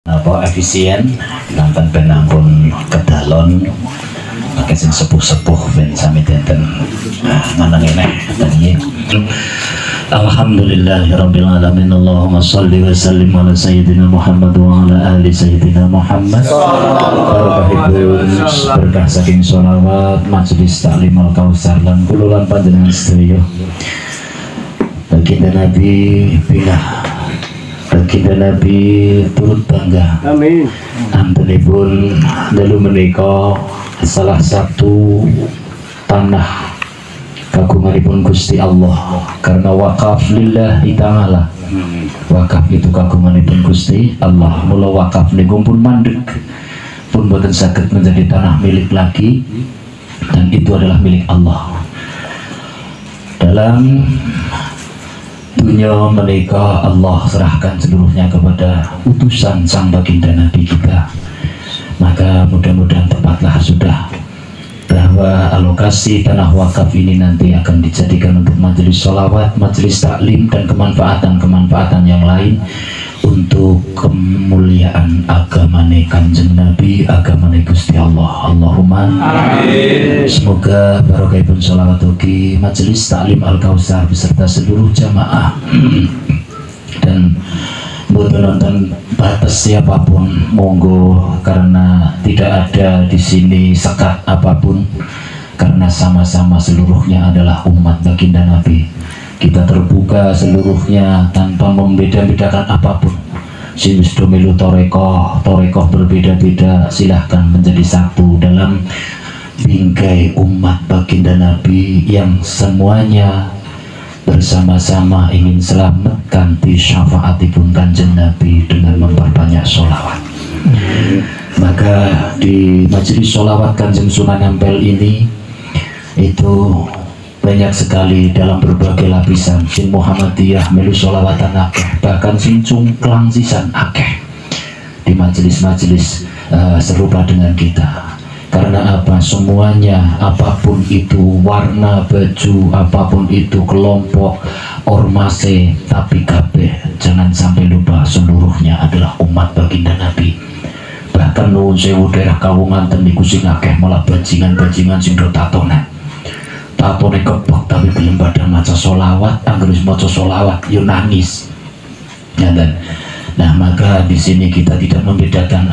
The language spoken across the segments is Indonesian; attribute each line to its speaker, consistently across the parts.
Speaker 1: apa efisien nonton penampun kedalon pakai sing sepuh-sepuh ben sami tenten nganang eneh tadi. Alhamdulillahirabbil alamin. Allahumma shalli wa sallim ala sayyidina Muhammad wa ala ali sayyidina Muhammad. Berkah saking sholawat majelis taklim Al-Kautsar lan kula lan panjenengan sedaya. Baginda Nabi pindah, baginda Nabi turut bangga. Amin. Antenipun dalu menika salah satu tanah kagunganipun Gusti Allah, karena wakaf lillahi ta'ala. Wakaf itu kagunganipun Gusti Allah. Mula wakaf niku pun mandek, pun boten saged menjadi tanah milik lagi, dan itu adalah milik Allah. Dalam dunia menika Allah serahkan seluruhnya kepada utusan sang baginda Nabi kita. Maka mudah-mudahan tepatlah sudah bahwa alokasi tanah wakaf ini nanti akan dijadikan untuk majelis sholawat, majelis taklim, dan kemanfaatan-kemanfaatan yang lain untuk kemuliaan agamane Kanjeng Nabi, agamane Gusti Allah. Allahumma amin. Semoga barokahipun sholawat ugi majelis taklim Al-Kautsar beserta seluruh jamaah dan buat nonton batas siapapun monggo, karena tidak ada di sini sekat apapun, karena sama-sama seluruhnya adalah umat baginda Nabi. Kita terbuka seluruhnya tanpa membeda-bedakan apapun. Si wis do melu torekoh berbeda-beda, silahkan menjadi satu dalam bingkai umat baginda Nabi yang semuanya bersama-sama ingin selamatkan di syafaatipun Kanjeng Nabi dengan memperbanyak sholawat. Maka di majelis sholawat Kanjeng Sunan Ampel ini itu banyak sekali dalam berbagai lapisan. Sing Muhammadiyah melu sholawatan akeh, bahkan sing cungklang sisan akeh di majelis-majelis serupa dengan kita. Karena apa? Semuanya, apapun itu warna baju, apapun itu kelompok ormase, tapi kabeh jangan sampai lupa seluruhnya adalah umat baginda Nabi. Bahkan nuwun sewu daerah Kawunganten niku sing akeh malah bajingan-bajingan sing do tatone kebek tapi belum pada maca sholawat. Anggere maca sholawat yo nangis. Nah, maka di sini kita tidak membedakan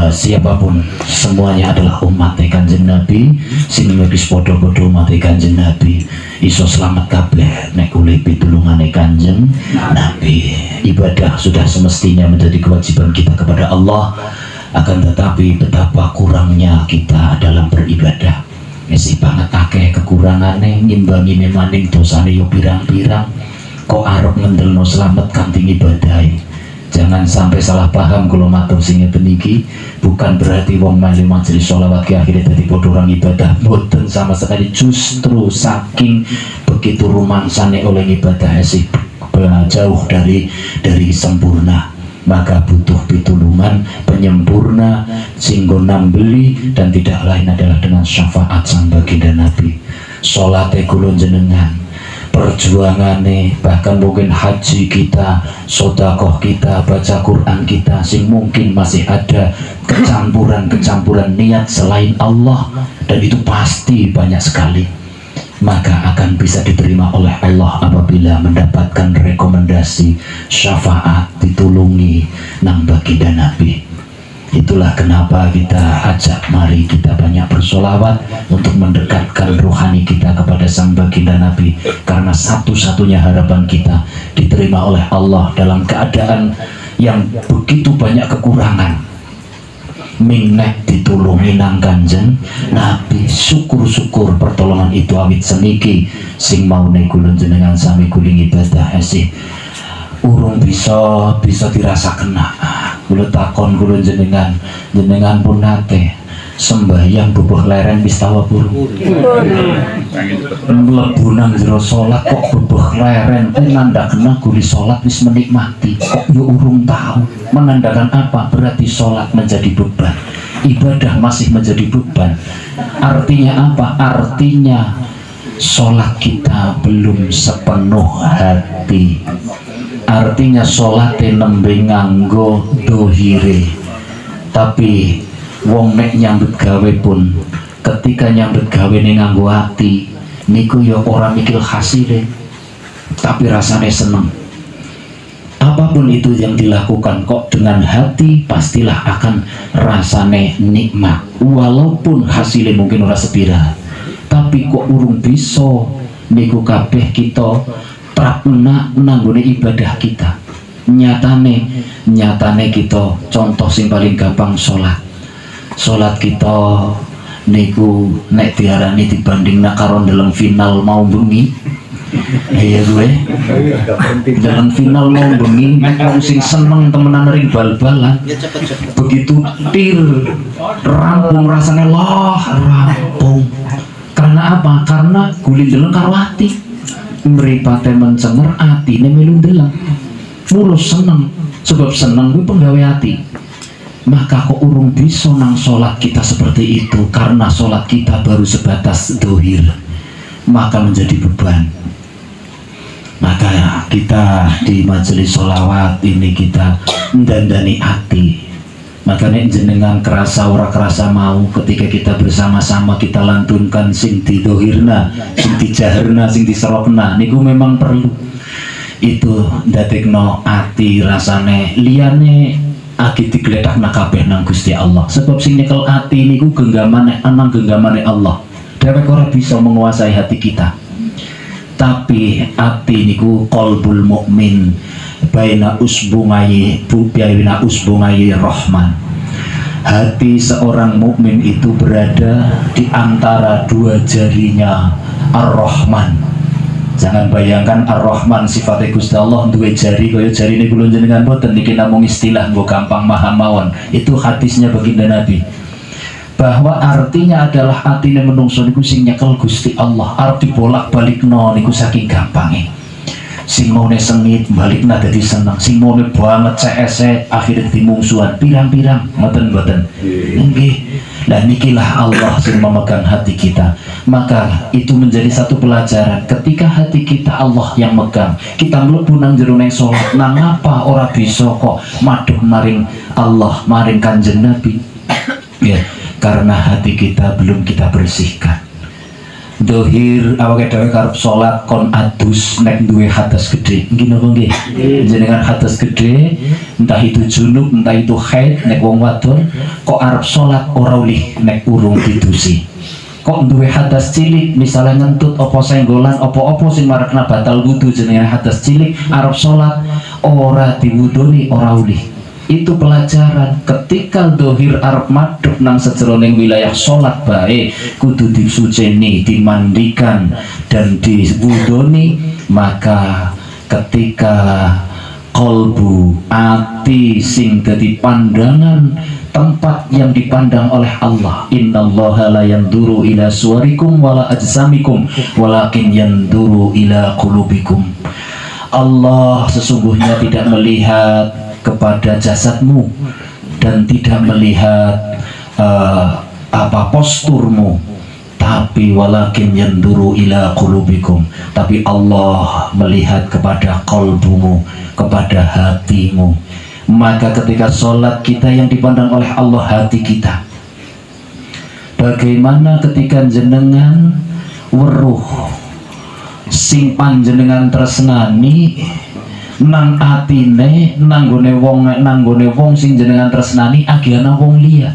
Speaker 1: siapapun, semuanya adalah umat Kanjeng Nabi. Sing wis padha-padha umat Kanjeng Nabi iso selamat kabeh nek oleh pitulungane Kanjeng Nabi. Ibadah sudah semestinya menjadi kewajiban kita kepada Allah, akan tetapi betapa kurangnya kita dalam beribadah. Mesih banget akeh kekurangane, ngimbangi maning dosane yo pirang-pirang, kok arep ngendelno slamet kanthi ibadah. Jangan sampai salah paham kalau matur sing ngeten iki, bukan berarti wong melu majelis sholawat ki akhirnya dadi padha orang ibadah. Mboten sama sekali, justru saking begitu rumangsane oleh ibadah sih jauh dari sempurna. Maka butuh pitulungan penyempurna singgo nambeli, dan tidak lain adalah dengan syafaat sang baginda Nabi. Salate kula jenengan, perjuangane, bahkan mungkin haji kita, sodakoh kita, baca Quran kita, sing mungkin masih ada kecampuran niat selain Allah, dan itu pasti banyak sekali. Maka akan bisa diterima oleh Allah apabila mendapatkan rekomendasi syafaat, ditulungi nang baginda Nabi. Itulah kenapa kita ajak mari kita banyak bersolawat untuk mendekatkan rohani kita kepada sang baginda Nabi, karena satu-satunya harapan kita diterima oleh Allah dalam keadaan yang begitu banyak kekurangan. Minnek ditulungi nang Kanjeng Nabi. Syukur-syukur pertolongan itu awit seniki sing maune kula jenengan sami guling ibadah esih urung bisa dirasaken. Kula takon kula jenengan pun nate sembahyang bubuh leren wis tawa burung mlebu nang jero salat kok bubuh leren nandakna guli salat wis menikmati, kok yo urung tahu. Menandakan apa? Berarti salat menjadi beban, ibadah masih menjadi beban. Artinya apa? Artinya sholat kita belum sepenuh hati. artinya salate nembe nganggo dohire. Tapi wong nek nyambut gawe pun ketika nyambut gawe ning nganggo ati niku ya ora mikir hasile, tapi rasanya seneng. Apapun itu yang dilakukan kok dengan hati pastilah akan rasane nikmat, walaupun hasilnya mungkin ora sepira, tapi kok urung bisa niku kabeh kita trapna nanggone ibadah kita. Nyatane kita contoh sing paling gampang salat kita niku nek diarani dibanding nak karo dalam final mau bengi. Iya gue dalam final mau bengi wong sing seneng temenan ring bal-balan begitu tir rampung rasanya rampung. Karena apa? Karena guling deleng karo ati mripate mencenger atine melu deleng mulus seneng, sebab seneng gue penggawe hati. Maka kok urung bisa nang sholat kita seperti itu, karena sholat kita baru sebatas dohir, maka menjadi beban. Maka kita di majelis sholawat ini kita ndandani hati. Maka nek jenengan kerasa ora kerasa mau, ketika kita bersama-sama kita lantunkan sing didohirna, sing dijaherna, sing diserokna, niku memang perlu. Itu ndadekno ati rasane liyane agi digletakna kabeh nang Gusti Allah. Sebab sing nyekel ati niku genggamane Allah. Dhewek ora bisa menguasai hati kita. Tapi ati niku qalbul mukmin baina usbungai rahman. Hati seorang mukmin itu berada di antara dua jarinya Ar-Rahman. Jangan bayangkan Ar-Rahman sifatnya Gusti Allah duwe jari kaya jari ini kula jenengan boten niki namung istilah nggo gampang paham mawon. Itu hadisnya baginda Nabi. Bahwa artinya adalah atine menungso niku sing nyekel Gusti Allah, arep dibolak-balikno niku saking gampangnya. Sing maune sengit balikna dadi seneng, sing maune banget CS akhirnya dadi mungsuhan pirang-pirang mboten. Nggih. Dan nikilah Allah yang memegang hati kita. Maka itu menjadi satu pelajaran. Ketika hati kita Allah yang megang, kita mlebu nang jero nang salat, nang apa ora bisa kok madhep maring Allah, maring Kanjeng Nabi. Ya, karena hati kita belum kita bersihkan. Dohir awake dhewe karep salat kon adus nek duwe hadas gede. Nggih napa nggih? Jenengan hadas gede, entah itu junub, entah itu haid, nek wong wadon kok arep salat ora ulih nek urung didusi. Kok duwe hadas cilik, misalnya ngentut apa senggolan apa-apa sing marakna batal wudu jenengan hadas cilik arep salat ora diwudoni ora ulih. Itu pelajaran ketika dohir arep madhep nang sejeroning wilayah sholat bae kudu disuceni, dimandikan dan diwudoni. Maka ketika kolbu ati sing dadi pandangan tempat yang dipandang oleh Allah, innallaha la yanduru ila suwarikum wala ajsamikum walakin yanduru ila qulubikum. Allah sesungguhnya tidak melihat kepada jasadmu dan tidak melihat posturmu, tapi walakin yanduru ila qulubikum, tapi Allah melihat kepada qalbumu, kepada hatimu. Maka ketika sholat kita yang dipandang oleh Allah hati kita. Bagaimana ketika jenengan weruh sing panjenengan tresnani nang atine nanggone wong sing jenengan tresnani agiana wong liya,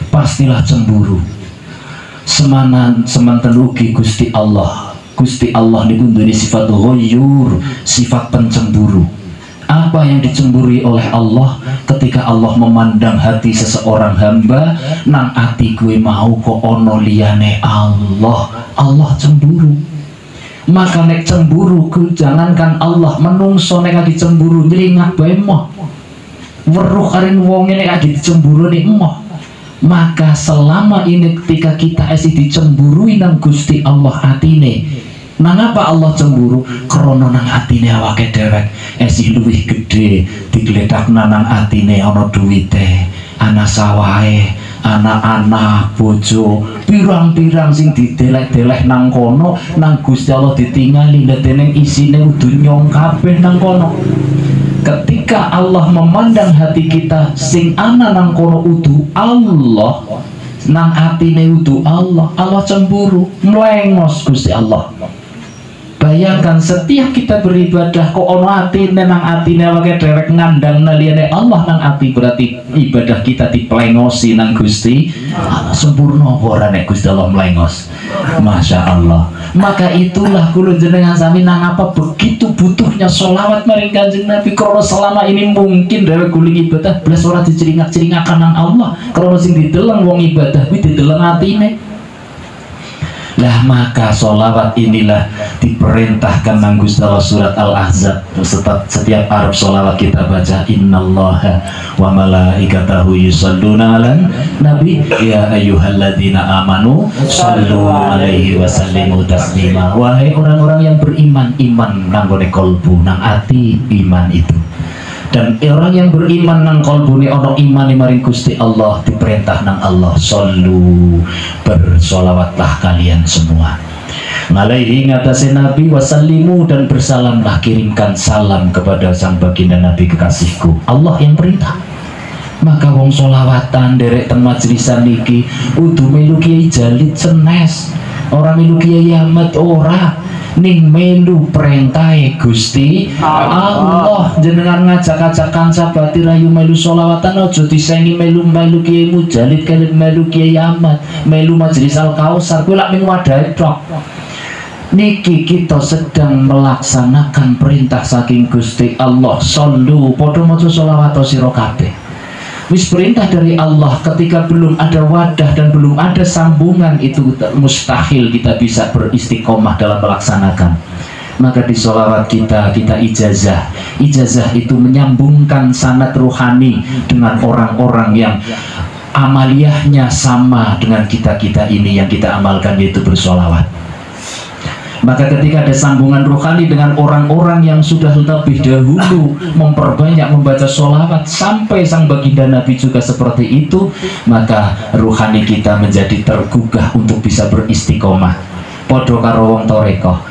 Speaker 1: pastilah cemburu. Semanten ugi Gusti Allah niku duweni sifat ghayyur, sifat pencemburu. Apa yang dicemburui oleh Allah ketika Allah memandang hati seseorang hamba nang ati gue mau kok ono liyane Allah cemburu. Maka nek cemburu jangankan Allah, menungso nek lagi cemburu nyelingat bae moh weruh karen wong nek lagi dicemburu nek moh. Maka selama ini ketika kita esi dicemburui nang Gusti Allah atine, nang apa Allah cemburu? Krono nang atine awake dhewek esi luwih gedhe digletakna nang atine ana duwite, ana sawahe, anak-anak, bojo, pirang-pirang sing didelek-delek nang kono, nang Gusti Allah ditingali dening isine udu nyong kabeh nang kono. Ketika Allah memandang hati kita sing ana nang kono udu Allah, nang atine udu Allah, Allah cemburu, mlengos Gusti Allah. Bayangkan setiap kita beribadah kok ono atine nang atine wae derek ngandang liyane Allah nang ati, berarti ibadah kita diplengosi nang Gusti Allah. Sempurna ora nek Gusti Allah mlengos. Masya Allah. Maka itulah kula jenengan sami nang apa begitu butuhnya sholawat maring Kanjeng Nabi, karena selama ini mungkin dari guling ibadah belas ora diceringakan nang Allah, karena sing dideleng wong ibadah kuwi dideleng atine. Lah maka sholawat inilah diperintahkan nang Gusti Allah surat Al-Ahzab. Setiap arep sholawat kita baca innallaha wa malaikatahu yusholluna 'alan nabi ya ayyuhalladzina amanu shallu 'alaihi wa sallimu taslima. Wahai orang-orang yang beriman, iman nang gone kalbu, nang ati iman itu. Dan orang yang beriman nang kolbuni ono iman maring Gusti Allah, diperintah nang Allah sallu, bersolawatlah kalian semua alaihi ngatasi Nabi wasallimu, dan bersalamlah, kirimkan salam kepada sang baginda Nabi kekasihku. Allah yang perintah. Maka wong solawatan derek ten majlisan niki udu melu Kiai Jalid senes, ora melu Kiai Ahmad ora, ning melu perintahe Gusti Allah. Jenengan ngajak-ajak kanca bati rayu melu sholawatan, aja disengi melu Kiai Mujalid kali melu Kiai Ahmad, melu majelis Al Kausar kuwi lak ming wadahe tok. Niki kita sedang melaksanakan perintah saking Gusti Allah, sallu, padha maca sholawat sira kabeh. Wis perintah dari Allah, ketika belum ada wadah dan belum ada sambungan itu mustahil kita bisa beristiqomah dalam melaksanakan. Maka di sholawat kita ijazah. Ijazah itu menyambungkan sanad ruhani dengan orang-orang yang amaliyahnya sama dengan kita ini yang kita amalkan, yaitu bersolawat. Maka ketika ada sambungan rohani dengan orang-orang yang sudah lebih dahulu memperbanyak membaca sholawat sampai sang baginda Nabi juga seperti itu, maka rohani kita menjadi tergugah untuk bisa beristiqomah. Podo karo wong torekoh,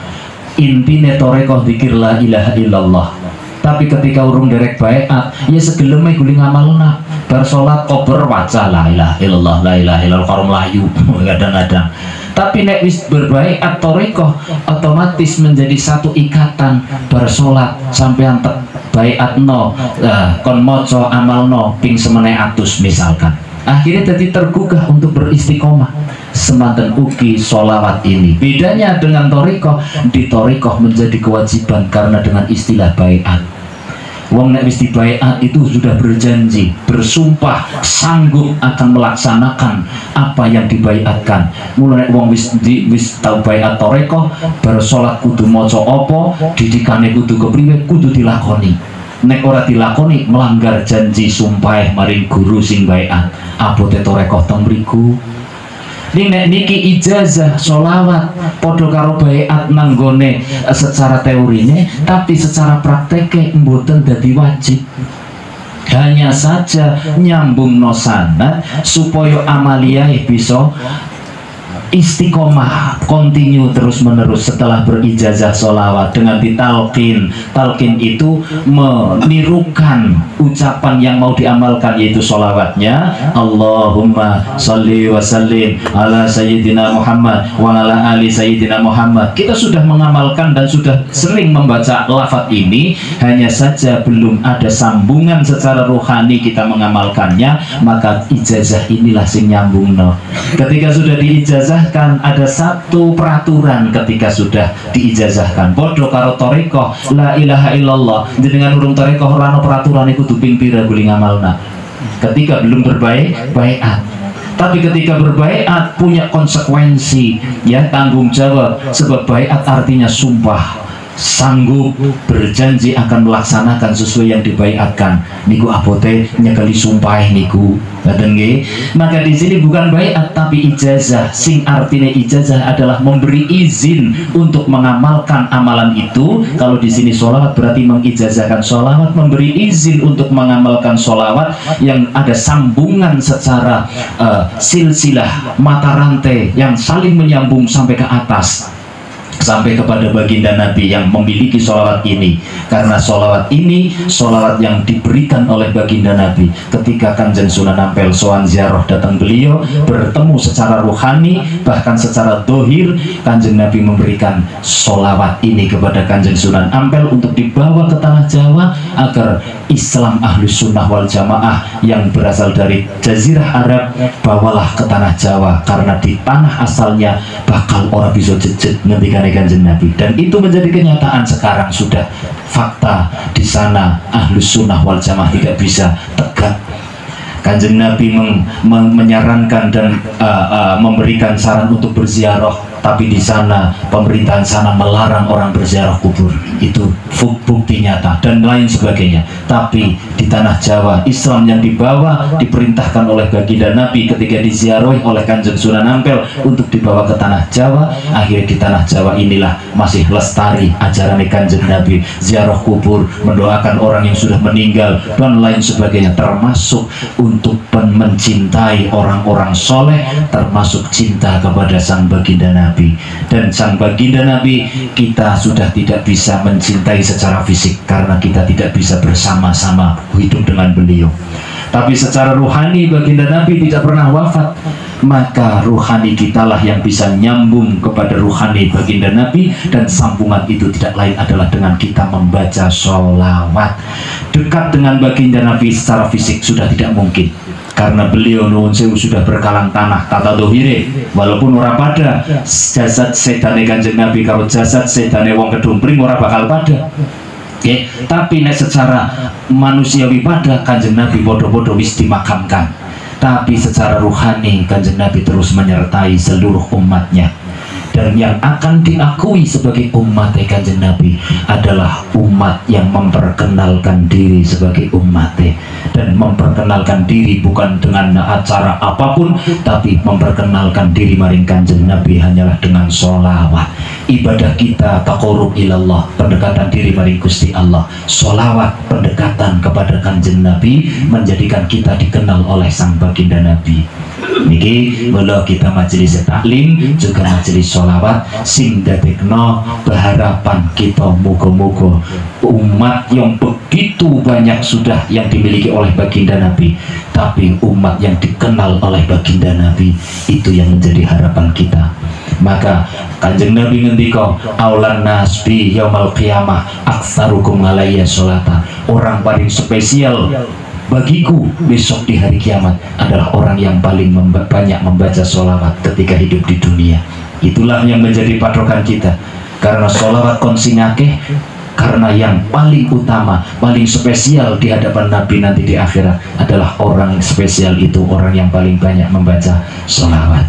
Speaker 1: intine torekoh zikir la ilaha illallah. Tapi ketika urung derek baiat, ya segeleme guling amalna. Bar sholat kober waca la ilaha illallah, la ilaha illallah karo mlayu kadang-kadang. Tapi nek wis berbaiat torekoh, otomatis menjadi satu ikatan. Bersolat sampean baiat no, kon moco amal no ping semene atus misalkan. Akhirnya jadi tergugah untuk beristiqomah. Semanten ugi solawat ini. Bedanya dengan torekoh, di torekoh menjadi kewajiban karena dengan istilah baiat. Wong nek wis dibaiat itu sudah berjanji, bersumpah sanggup akan melaksanakan apa yang dibaiatkan. Mulai wong wis tau baiat torekoh, bersolat kudu maca apa, didikane kudu kepriwe, kudu dilakoni. Nek ora dilakoni melanggar janji sumpah maring guru sing baiat. Abote torekoh teng mriku. Niki ijazah sholawat podo karo baiat nanggone secara teorinya, tapi secara prakteknya mboten dadi wajib. Hanya saja nyambung nosanat supaya amaliyah bisa istiqomah, continue terus menerus setelah berijazah sholawat dengan ditalkin. Talkin itu menirukan ucapan yang mau diamalkan, yaitu sholawatnya Allahumma sholli wa sallim ala sayyidina Muhammad wa ala ali sayyidina Muhammad. Kita sudah mengamalkan dan sudah sering membaca lafaz ini, hanya saja belum ada sambungan secara rohani kita mengamalkannya. Maka ijazah inilah sing nyambungno. Ketika sudah diijazah kan ada satu peraturan ketika sudah diijazahkan. Podo karo torekoh la ilaha illallah, dengan urung torekoh rano peraturan itu duping pira guling amalna. Ketika belum berbaiat, tapi ketika berbaiat punya konsekuensi, ya, tanggung jawab. Sebab baiat artinya sumpah sanggup berjanji akan melaksanakan sesuai yang dibaiatkan niku apote nyekali sumpah niku ngaten nggih. Maka di sini bukan baiat tapi ijazah. Sing artinya ijazah adalah memberi izin untuk mengamalkan amalan itu. Kalau di sini sholawat berarti mengijazahkan sholawat, memberi izin untuk mengamalkan sholawat yang ada sambungan secara silsilah, mata rantai yang saling menyambung sampai ke atas, sampai kepada baginda Nabi yang memiliki sholawat ini. Karena sholawat ini sholawat yang diberikan oleh baginda Nabi ketika Kanjeng Sunan Ampel sowan ziarah datang beliau, bertemu secara rohani bahkan secara dohir. Kanjeng Nabi memberikan sholawat ini kepada Kanjeng Sunan Ampel untuk dibawa ke tanah Jawa agar Islam Ahlus Sunnah wal Jamaah yang berasal dari Jazirah Arab bawalah ke tanah Jawa, karena di tanah asalnya bakal orang bisa jejet ngendikane Kanjeng Nabi. Dan itu menjadi kenyataan sekarang, sudah fakta di sana Ahlus Sunnah wal Jamaah tidak bisa tegak. Kanjeng Nabi menyarankan dan memberikan saran untuk berziarah, tapi di sana pemerintahan sana melarang orang berziarah kubur. Itu bukti nyata dan lain sebagainya. Tapi di tanah Jawa Islam yang dibawa diperintahkan oleh baginda Nabi ketika diziarahi oleh Kanjeng Sunan Ampel untuk dibawa ke tanah Jawa. Akhirnya di tanah Jawa inilah masih lestari ajaran Kanjeng Nabi, ziarah kubur, mendoakan orang yang sudah meninggal dan lain sebagainya, termasuk untuk mencintai orang-orang soleh, termasuk cinta kepada sang baginda Nabi. Dan sang baginda Nabi kita sudah tidak bisa mencintai secara fisik karena kita tidak bisa bersama-sama hidup dengan beliau, tapi secara rohani baginda Nabi tidak pernah wafat. Maka rohani kitalah yang bisa nyambung kepada rohani baginda Nabi, dan sambungan itu tidak lain adalah dengan kita membaca sholawat. Dekat dengan baginda Nabi secara fisik sudah tidak mungkin, karena beliau nuwun sewu sudah berkalang tanah tata dohire. Walaupun ora pada jasad sedane Kanjeng Nabi karo jasad sedane wong kedumpring ora bakal pada. Okay. Tapi nek secara manusiawi pada Kanjeng Nabi bodoh-bodoh wis dimakamkan, tapi secara ruhani Kanjeng Nabi terus menyertai seluruh umatnya. Dan yang akan diakui sebagai umat Kanjeng Nabi adalah umat yang memperkenalkan diri sebagai umat, dan memperkenalkan diri bukan dengan acara apapun, tapi memperkenalkan diri maring Kanjeng Nabi hanyalah dengan sholawat. Ibadah kita taqarrub ilallah, pendekatan diri maring Gusti Allah. Sholawat pendekatan kepada Kanjeng Nabi menjadikan kita dikenal oleh sang baginda Nabi. Niki mula kita majelis taklim juga majelis sholawat sing dadekno berharapan kita muga-muga umat yang begitu banyak sudah yang dimiliki oleh baginda Nabi, tapi umat yang dikenal oleh baginda Nabi itu yang menjadi harapan kita. Maka Kanjeng Nabi ngendika aulan nasbi yaumal qiyamah aktsarukum alayya sholata, orang paling spesial bagiku besok di hari kiamat adalah orang yang paling banyak membaca sholawat ketika hidup di dunia. Itulah yang menjadi patokan kita, karena sholawat konsingake, karena yang paling utama, paling spesial di hadapan Nabi nanti di akhirat adalah orang spesial itu, orang yang paling banyak membaca sholawat.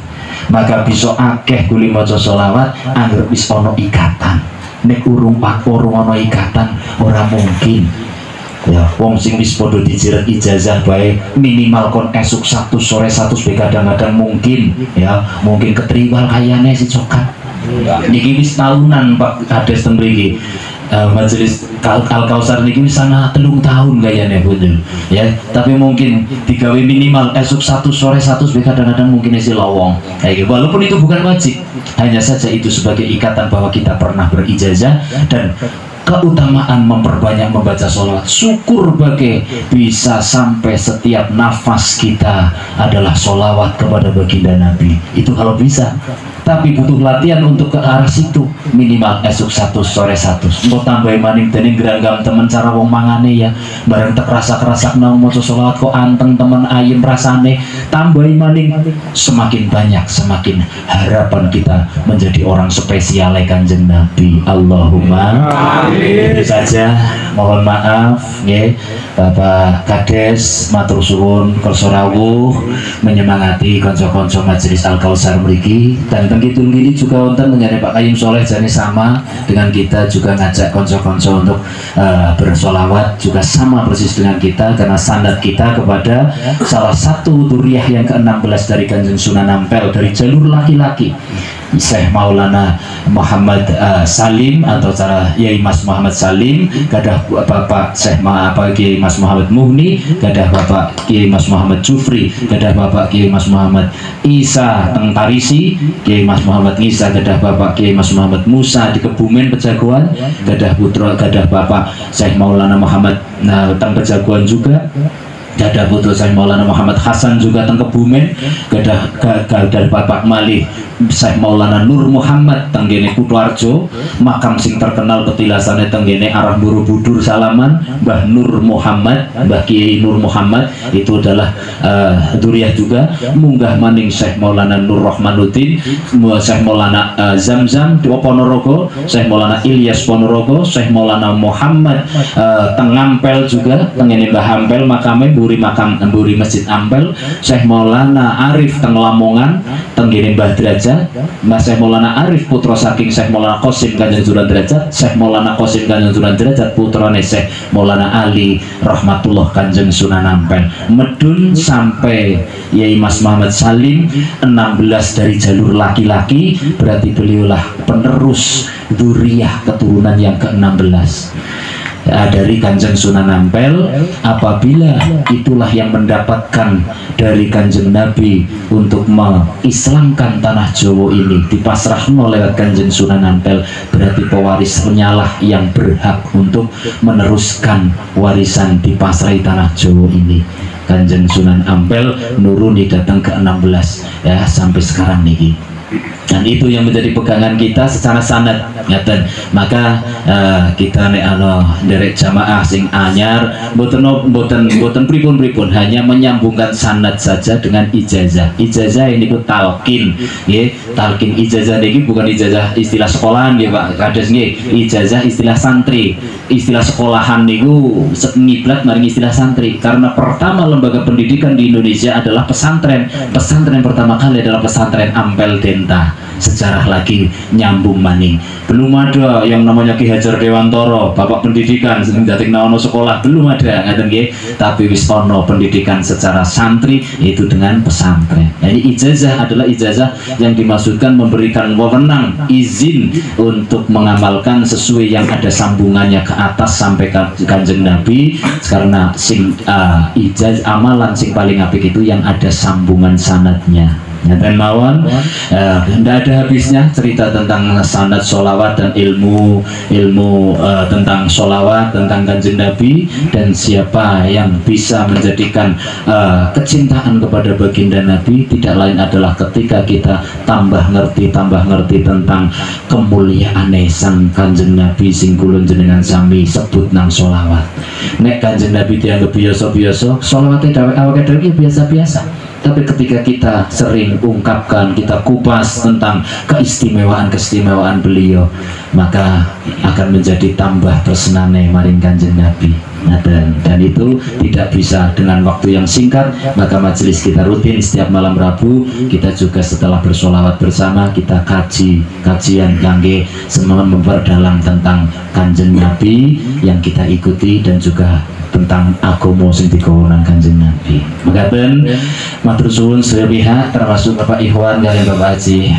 Speaker 1: Maka bisa akeh kuli maca sholawat anggere wis ana ikatan. Nek urung ono ikatan ora mungkin. Ya, wong sing wis padha dijiret ijazah bae minimal kon esuk Sabtu sore 100 kadang-kadang mungkin ya, mungkin ketriwal kayane si cokat. Niki wis tahunan Pak Kades teng mriki. Majelis Al-Kausar niki wis sana 3 tahun kayane betul. Ya, tapi mungkin digawe minimal esuk 100 sore 100 kadang-kadang mungkin isi lowong. Kayak gitu. Walaupun itu bukan wajib, hanya saja itu sebagai ikatan bahwa kita pernah berijazah. Dan keutamaan memperbanyak membaca sholawat, syukur bagi bisa sampai setiap nafas kita adalah sholawat kepada baginda Nabi. Itu kalau bisa, tapi butuh latihan untuk ke arah situ. Minimal esuk 100 sore 100 mau tambahin maning dening geranggam temen cara wong mangane ya, bareng tek rasa-rasak nang maca sholawat kok anteng temen ayem rasane, tambahin maning. Semakin banyak semakin harapan kita menjadi orang spesial Kanjeng Nabi. Allahumma amin. Itu saja, mohon maaf ya Bapak Kades, matur suwun kersa rawuh menyemangati kanca-kanca majelis Al-Kausar mriki. Dan Yang kidul gini juga untuk menjadi Pak Kayyum Soleh jadi sama dengan kita juga ngajak konco-konco untuk bersolawat juga sama persis dengan kita karena standar kita kepada salah satu duriah yang ke-16 dari Kanjeng Sunan Ampel dari jalur laki-laki, Syekh Maulana Muhammad Salim atau cara Yai Mas Muhammad Salim, gadah Bapak Syekh Kiai Mas Muhammad Muhni, gadah Bapak Kiai Mas Muhammad Jufri, gadah Bapak Kiai Mas Muhammad Isa Tengtarisi, Kiai Mas Muhammad Isa, gadah Bapak Kiai Mas Muhammad Musa di Kebumen Pejaguan, gadah putra gadah Bapak Syekh Maulana Muhammad Teng Pejaguan juga, gadah putra Syekh Maulana Muhammad Hasan juga teng Kebumen, gadah Bapak Malih Syekh Maulana Nur Muhammad tenggene Kutoarjo, makam sing terkenal petilasane tenggene arah Borobudur Salaman, Mbah Nur Muhammad, Mbah Kiai Nur Muhammad itu adalah duriah juga. Munggah maning Syekh Maulana Nur Rahmanuddin, Syekh Maulana Zamzam di Ponorogo, Syekh Maulana Ilyas Ponorogo, Syekh Maulana Muhammad Tengampel juga tenggene Mbah Ampel makame mburi Masjid Ampel, Syekh Maulana Arif teng Lamongan tenggene Mbah Derajat, Mas Syekh Maulana Arif putra saking Syekh Maulana Qasim Kanjeng Sunan Derajat, Syekh Maulana Qasim Kanjeng Sunan Derajat putrane Syekh Maulana Ali rahmatullah Kanjeng Sunan Ampel. Medun sampai Yai Mas Muhammad Salim 16 dari jalur laki-laki, berarti beliaulah penerus dzurriyyah keturunan yang ke-16 dari Kanjeng Sunan Ampel. Apabila itulah yang mendapatkan dari Kanjeng Nabi untuk mengislamkan tanah Jawa ini dipasrahkan lewat Kanjeng Sunan Ampel, berarti pewaris penyalah yang berhak untuk meneruskan warisan dipasrahi tanah Jawa ini. Kanjeng Sunan Ampel nuruni datang ke-16 ya sampai sekarang niki. Dan itu yang menjadi pegangan kita secara sanad ngaten. Maka kita nek derek jamaah sing anyar mboten pripun hanya menyambungkan sanad saja dengan ijazah. Ijazah ini ku talqin nggih. Talqin ijazah niki bukan ijazah istilah sekolahan nggih Pak Kades nggih. Ijazah istilah santri. Istilah sekolahan niku ngiblat maring istilah santri karena pertama lembaga pendidikan di Indonesia adalah pesantren. Pesantren pertama kali adalah pesantren Ampel Denta. Sejarah lagi nyambung maning, belum ada yang namanya Ki Hajar Dewantoro bapak pendidikan sing dating naono sekolah, belum ada ngaten nggih. Tapi wis ono pendidikan secara santri itu dengan pesantren. Jadi ijazah adalah ijazah yang dimaksudkan memberikan wewenang izin untuk mengamalkan sesuai yang ada sambungannya ke atas sampai Kanjeng Nabi, karena sing ijazah amalan sing paling apik itu yang ada sambungan sanadnya. Dan mawon tidak ada habisnya cerita tentang sanad solawat dan ilmu tentang solawat tentang Kanjeng Nabi, dan siapa yang bisa menjadikan kecintaan kepada baginda Nabi tidak lain adalah ketika kita tambah ngerti tentang kemuliaan sang Kanjeng Nabi sing kula jenengan sami sebut nang solawat. Nek Kanjeng Nabi dianggap biasa-biasa, solawatnya awake dhewe biasa-biasa. Tapi ketika kita sering ungkapkan, kita kupas tentang keistimewaan beliau, maka akan menjadi tambah tresnane maring Kanjeng Nabi. Dan itu tidak bisa dengan waktu yang singkat. Maka majelis kita rutin setiap malam Rabu, kita juga setelah bersolawat bersama kita kajian kangge semua memperdalam tentang Kanjeng Nabi yang kita ikuti dan juga tentang agama sing digawa Kanjeng Nabi. Makaten matur suwun sedaya pihak termasuk Bapak Ikhwan kalian Bapak Haji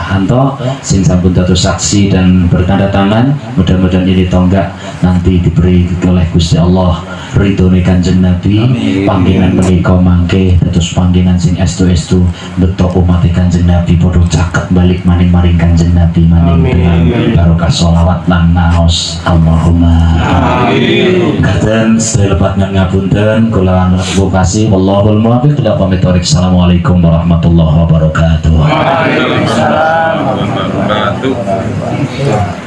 Speaker 1: Anto sing sampun dados saksi dan bertanda tangan. Mudah-mudahan ini tonggak nanti diberi oleh Gusti Allah ridhone Kanjeng Nabi, panggilan menika mangke dados panggilan sing estu-estu beto umat Kanjeng Nabi padha caket balik maring Kanjeng Nabi maning dengan barokah sholawat lan naos. Allahumma amin. Ngaten selepat ngapunten kula advokasi wallahul muwaffiq ila pamit. Assalamualaikum warahmatullahi wabarakatuh. Waalaikumsalam warahmatullahi wabarakatuh.